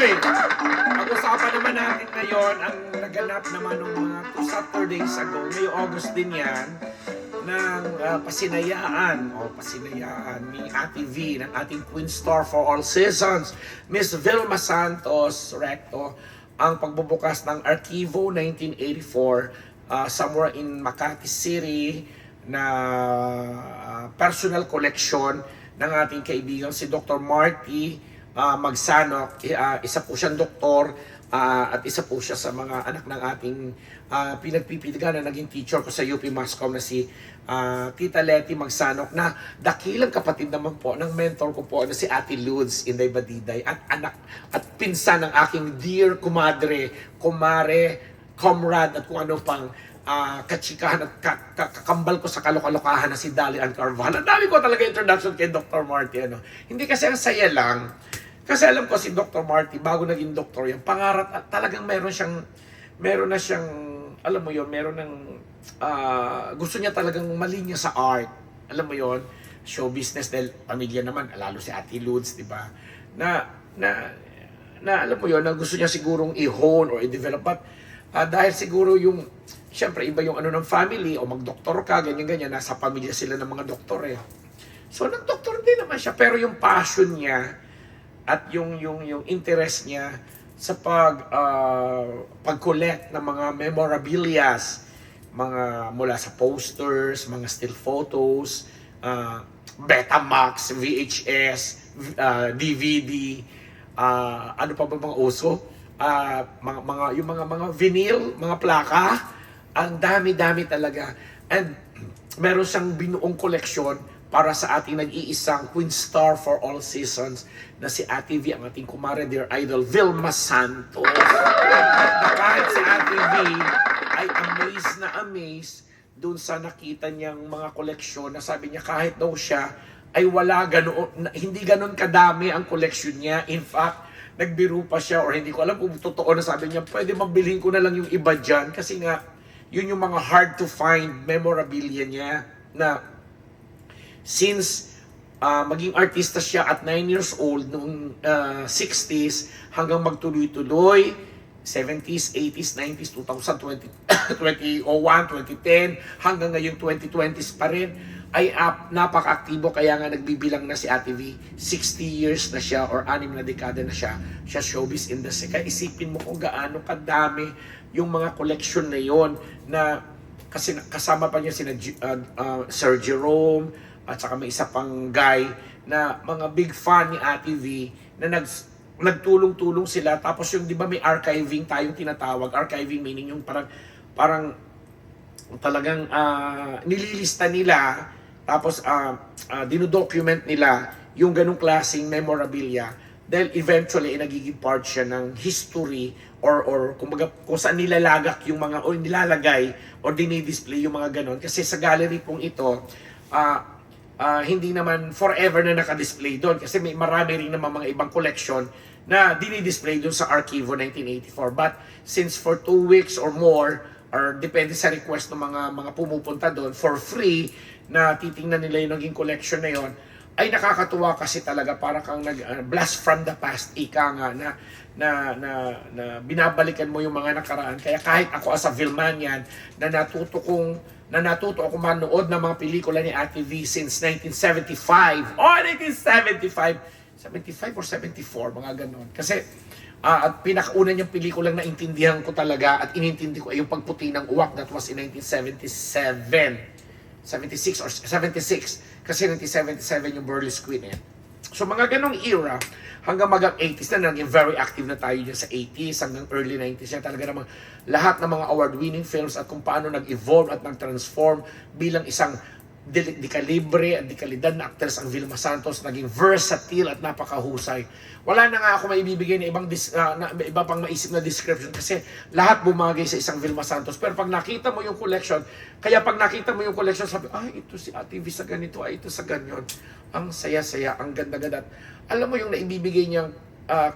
Anyway, pag-usapan naman natin ngayon ang naganap naman ng mga 2 Saturdays ago, ngayong August din yan, ng pasinayaan ni Ate V, ng ating Queen Star for all seasons, Miss Vilma Santos Recto, ang pagbubukas ng Archivo 1984 somewhere in Makati City na personal collection ng ating kaibigan si Dr. Marty Magsanok. Isa po siyang doktor at isa po siya sa mga anak ng ating pinagpipiligan na naging teacher ko sa UP Mascom na si Tita Letty Magsanok, na dakilang kapatid naman po ng mentor ko po na si Ate Lourdes Inday Badiday, at anak at pinsan ng aking dear kumare, comrade at kung ano pang katsikahan at kakambal ko sa kalokalokahan na si Dali Ann Carvalho. Ang dami ko talaga introduction kay Dr. Marty. Hindi kasi ang saya lang. Kasi alam ko si Dr. Marty, bago naging doktor yan, pangarap at talagang meron na siyang, alam mo yon, gusto niya talagang malinya sa art. Alam mo yon, show business dahil pamilya naman, lalo si Ate Lourdes, di ba? Na alam mo yon, na gusto niya sigurong i-hone or i-develop. But dahil siguro yung, siyempre iba yung ng family, o mag-doktor ka, ganyan-ganyan, nasa pamilya sila ng mga doktor eh. So nag-doktor din naman siya, pero yung passion niya, at yung interest niya sa pag-collect ng mga memorabilias, mga mula sa posters, mga still photos, Betamax, VHS, DVD, ano pa ba mga uso? Yung mga vinyl, mga plaka, ang dami-dami talaga. And meron siyang binuong koleksyon para sa ating nag-iisang Queen Star for all seasons na si Ate V, ang ating kumare, dear idol, Vilma Santos. Na kahit si Ate V ay amazed dun sa nakita niyang mga koleksyon, na sabi niya kahit daw siya ay hindi ganoon kadami ang koleksyon niya. In fact, nagbiro pa siya, or hindi ko alam kung totoo, na sabi niya, pwede mabilhin ko na lang yung iba dyan kasi nga, yun yung mga hard to find memorabilia niya na since maging artista siya at 9 years old noong 60s hanggang magtuloy-tuloy 70s, 80s, 90s, 2020, 2001, 2010 hanggang ngayon 2020s pa rin ay napaka-aktibo. Kaya nga nagbibilang na si Ate V 60 years na siya, or 6 na dekada na siya showbiz industry. Kaya isipin mo kung gaano kadami yung mga collection na yon, na kasi kasama pa niya sina Sir Jerome, at saka may isa pang guy na mga big fan ni Ate V na nagtulong-tulong sila. Tapos yung, di ba, may archiving tayong tinatawag. Archiving meaning yung parang talagang nililista nila, tapos dinodocument nila yung ganong klaseng memorabilia, dahil eventually nagiging part siya ng history, or kumbaga kung saan nilalagak yung mga, o nilalagay o dinidisplay yung mga ganon. Kasi sa gallery pong ito, hindi naman forever na nakadisplay doon, kasi may marami rin naman mga ibang collection na dinidisplay doon sa Archivo 1984. But since for 2 weeks or more, or depende sa request ng mga pumupunta doon, for free, na titingnan nila yung naging collection na yon, ay nakakatuwa kasi talaga, para kang blast from the past, ika nga, na binabalikan mo yung mga nakaraan. Kaya kahit ako as a Vilmanian, na natuto ako manood ng mga pelikula ni Ate V since 1975. 1975! 75 or 74, mga ganon. Kasi, at pinakauna niyang pelikulang naintindihan ko talaga at inintindi ko ay yung Pagputi ng Uwak. That was in 1977. 76 or 76. Kasi 1977 yung Burlesque Queen eh. So mga ganong era, hanggang mag 80s na, naging very active na tayo dyan sa 80s hanggang early 90s. Yan talaga namang lahat ng mga award-winning films at kung paano nag-evolve at nag-transform bilang isang di-kalibre at di-kalidad na actress ang Vilma Santos, naging versatile at napakahusay. Wala na nga ako maibibigay na iba pang maisip na description, kasi lahat bumagay sa isang Vilma Santos. Pero pag nakita mo yung collection, sabi, ito si Ate V sa ganito, ito sa ganyan. Ang saya-saya, ang ganda-ganda. Alam mo yung naibibigay niyang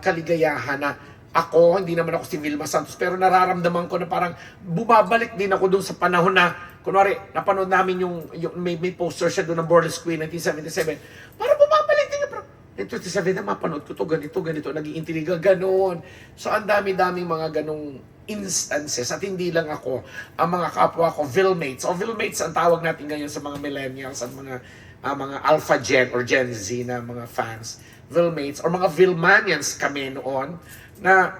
kaligayahan na ako, hindi naman ako si Vilma Santos, pero nararamdaman ko na parang bumabalik din ako dun sa panahon na, kunwari, napanood namin yung may poster siya doon ng Burlesque Queen 1977. Parang bumabalik din, parang 1927 na mapanood ko to, ganito, naging intriga, ganon. So, ang dami-daming mga ganong instances at hindi lang ako, ang mga kapwa ko, Vilmates. O Vilmates ang tawag natin ngayon sa mga millennials at mga Alpha Gen or Gen Z na mga fans. Vilmates or mga Vilmanians kami noon na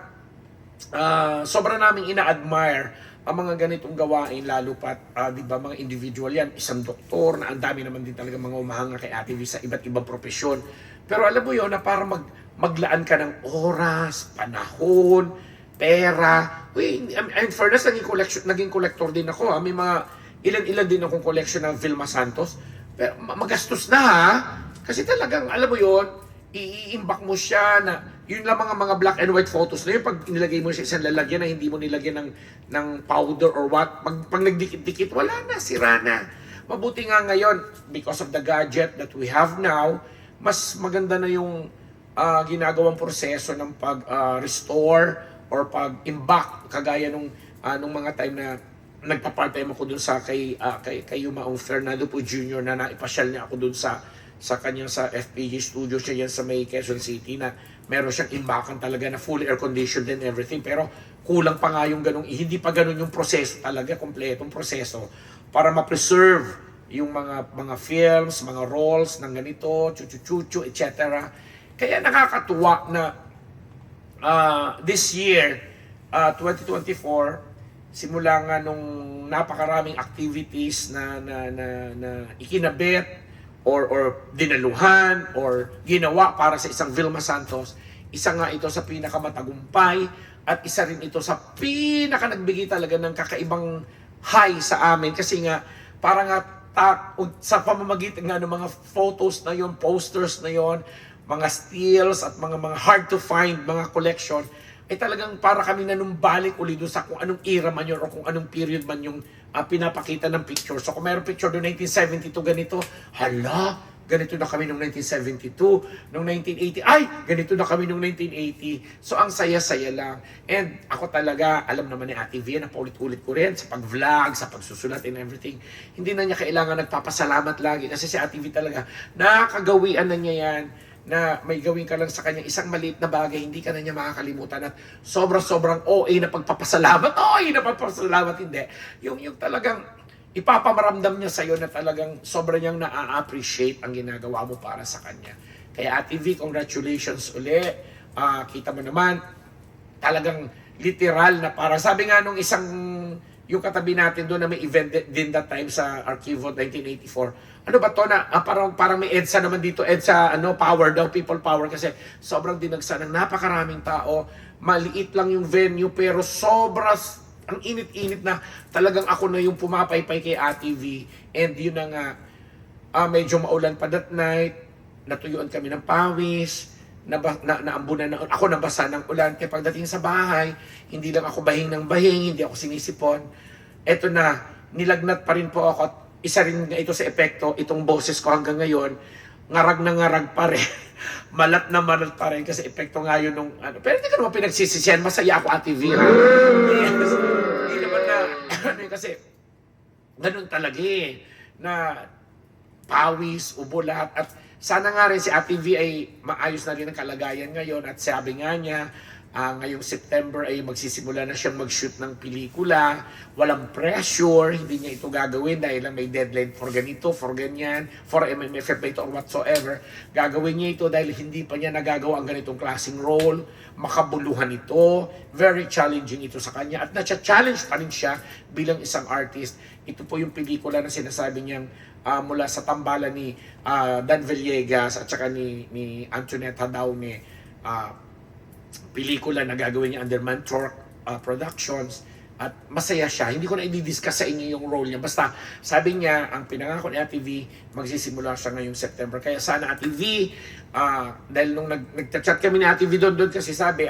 sobra naming ina-admire ang mga ganitong gawain, lalo pat, di ba, mga individual yan, isang doktor na ang dami naman din talaga mga umahanga kay Ate V sa iba't ibang profesyon. Pero alam mo yon na para maglaan ka ng oras, panahon, pera. Uy, in fairness, naging collector din ako. May mga ilan-ilan din akong collection ng Vilma Santos. Pero magastos na ha. Kasi talagang, alam mo yon, i-imbak mo siya na yun lang mga black and white photos na yun, pag nilagay mo sa isang lalagyan na hindi mo nilagyan ng powder or what, pag nagdikit-dikit, wala na, sira na. Mabuti nga ngayon, because of the gadget that we have now, mas maganda na yung ginagawang proseso ng pag-restore or pag-imbak, kagaya nung mga time na nagpa-part-time ako dun sa kay Yumaong Fernando po Jr. na naipasyal niya ako dun sa kanyang sa FPG studio siya yan sa may Quezon City na meron siyang imbakan talaga na fully air-conditioned and everything, pero kulang pa nga yung ganung, hindi pa ganun yung proseso talaga, kompletong proseso para ma-preserve yung mga films, mga rolls ng ganito, chuchu, etc. Kaya nakakatuwa na this year, 2024, simula nga nung napakaraming activities na ikinabit or dinaluhan or ginawa para sa isang Vilma Santos, isa nga ito sa pinakamatagumpay at isa rin ito sa nagbigay talaga ng kakaibang high sa amin, kasi nga para nga sa pamamagitan nga ng mga photos na yon, posters na yon, mga stills at mga hard to find mga collection, ay talagang para kami nanumbalik uli doon sa kung anong era man yun o kung anong period man yung pinapakita ng picture. So kung mayroong picture noong 1972 ganito, hala, ganito na kami noong 1972, noong 1980, ay, ganito na kami noong 1980. So ang saya-saya lang. And ako talaga, alam naman ni Ate V, na paulit-ulit ko rin sa pag-vlog, sa pagsusulat and everything. Hindi na niya kailangan nagpapasalamat lagi kasi si Ate V talaga, nakakagawian na niya yan, na may gawin ka lang sa kanya isang maliit na bagay, hindi ka na niya makakalimutan at sobrang OA na pagpapasalamat. OA na pagpapasalamat, hindi. Yung talagang ipapamaramdam niya sa'yo na talagang sobrang niyang na-appreciate ang ginagawa mo para sa kanya. Kaya Ate V, congratulations uli. Kita mo naman, talagang literal na para, sabi nga nung yung katabi natin doon na may event din that time sa Archivo 1984, ano ba to na parang may EDSA naman dito, EDSA power daw, people power, kasi sobrang dinagsa ng napakaraming tao, maliit lang yung venue pero ang init-init na talagang ako na yung pumapaypay kay Ate V. And yun na nga, medyo maulan pa that night, natuyuan kami ng pawis, naambunan na ako, nabasa ng ulan. Kaya pagdating sa bahay, hindi lang ako bahing ng bahing, hindi ako sinisipon. Eto na, nilagnat pa rin po ako at isa rin nga ito sa epekto, itong boses ko hanggang ngayon, ngarag na ngarag pa rin. Malat na malat pa rin kasi epekto nga yun nung Pero hindi ko naman pinagsisisiyan, masaya ako Ate V. Yes. Hindi naman na, kasi ganun talaga na pawis, ubo lahat. At sana nga rin si Ate V ay maayos na rin ang kalagayan ngayon at sabi nga niya, ngayong September ay magsisimula na siyang mag-shoot ng pelikula. Walang pressure, hindi niya ito gagawin dahil lang may deadline for ganito, for ganyan, for MMFF ito or whatsoever. Gagawin niya ito dahil hindi pa niya nagagawa ang ganitong klaseng role. Makabuluhan ito, very challenging ito sa kanya at na-challenge pa rin siya bilang isang artist. Ito po yung pelikula na sinasabi niyang mula sa tambalan ni Dan Villegas at saka ni Antoinette Hadaune, pelikula na gagawin niya under Mantork Productions at masaya siya. Hindi ko na i-discuss sa inyo yung role niya. Basta sabi niya, ang pinangako ni Ate V, magsisimula siya ngayong September. Kaya sana Ate V, dahil nung nag-chat kami ni Ate V doon kasi sabi,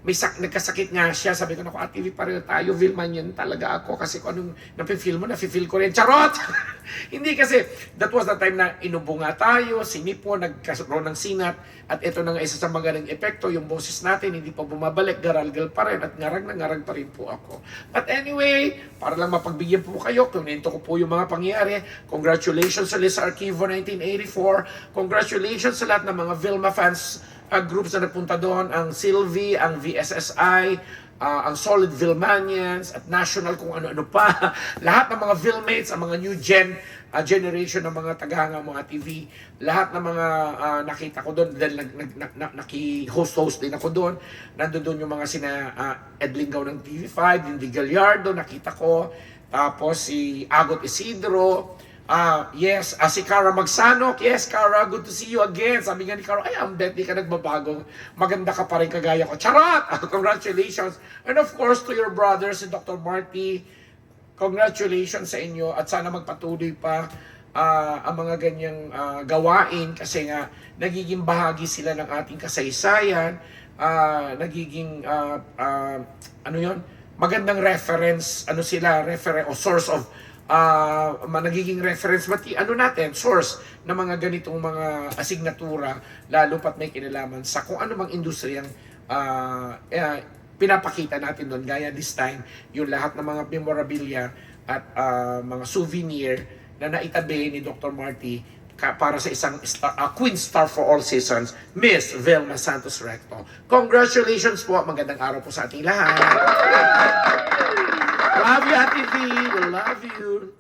nagkasakit nga siya. Sabi ko, naku, Ate V, pareho tayo. Vilman yan talaga ako. Kasi kung anong napifeel mo, nafe-feel ko rin. Charot! Hindi kasi, that was the time na inubo nga tayo, sinipo, nagkaroon ng sinat, at ito na nga isa sa magaling epekto, yung boses natin, hindi pa bumabalik, garalgal pa rin, at ngarag na ngarag pa rin po ako. But anyway, para lang mapagbigyan po kayo, kunento ko po yung mga pangyayari. Congratulations sa Liz Archivo 1984. Congratulations sa lahat ng mga Vilma fans groups na nagpunta doon, ang Sylvie, ang VSSI, ang Solid Vilmanians, at National kung ano-ano pa. Lahat ng mga Vilmates, ang mga new generation ng mga tagahanga, mga TV, lahat ng mga nakita ko doon, dahil naki-host din ako doon. Nandoon yung mga sina Ed Lingaw ng TV5, yung Di Gallardo, nakita ko. Tapos si Agot Isidro, yes, si Cara Magsanok. Yes, Cara, good to see you again. Sabi nga ni Cara, ay, ang bet, di ka nagbabago. Maganda ka pa rin kagaya ko. Charot! Congratulations. And of course, to your brother, si Dr. Marty, congratulations sa inyo. At sana magpatuloy pa ang mga ganyang gawain kasi nga nagiging bahagi sila ng ating kasaysayan. Nagiging, ano yon, magandang reference, ano sila, o source of nagiging reference source ng mga ganitong mga asignatura, lalo pat may kinalaman sa kung ano mang industriyang pinapakita natin doon. Gaya this time, yung lahat ng mga memorabilia at mga souvenir na naitabi ni Dr. Marty para sa isang Queen Star for all seasons, Miss Vilma Santos Recto. Congratulations po, magandang araw po sa ating lahat. Love you, Ate V. We love you.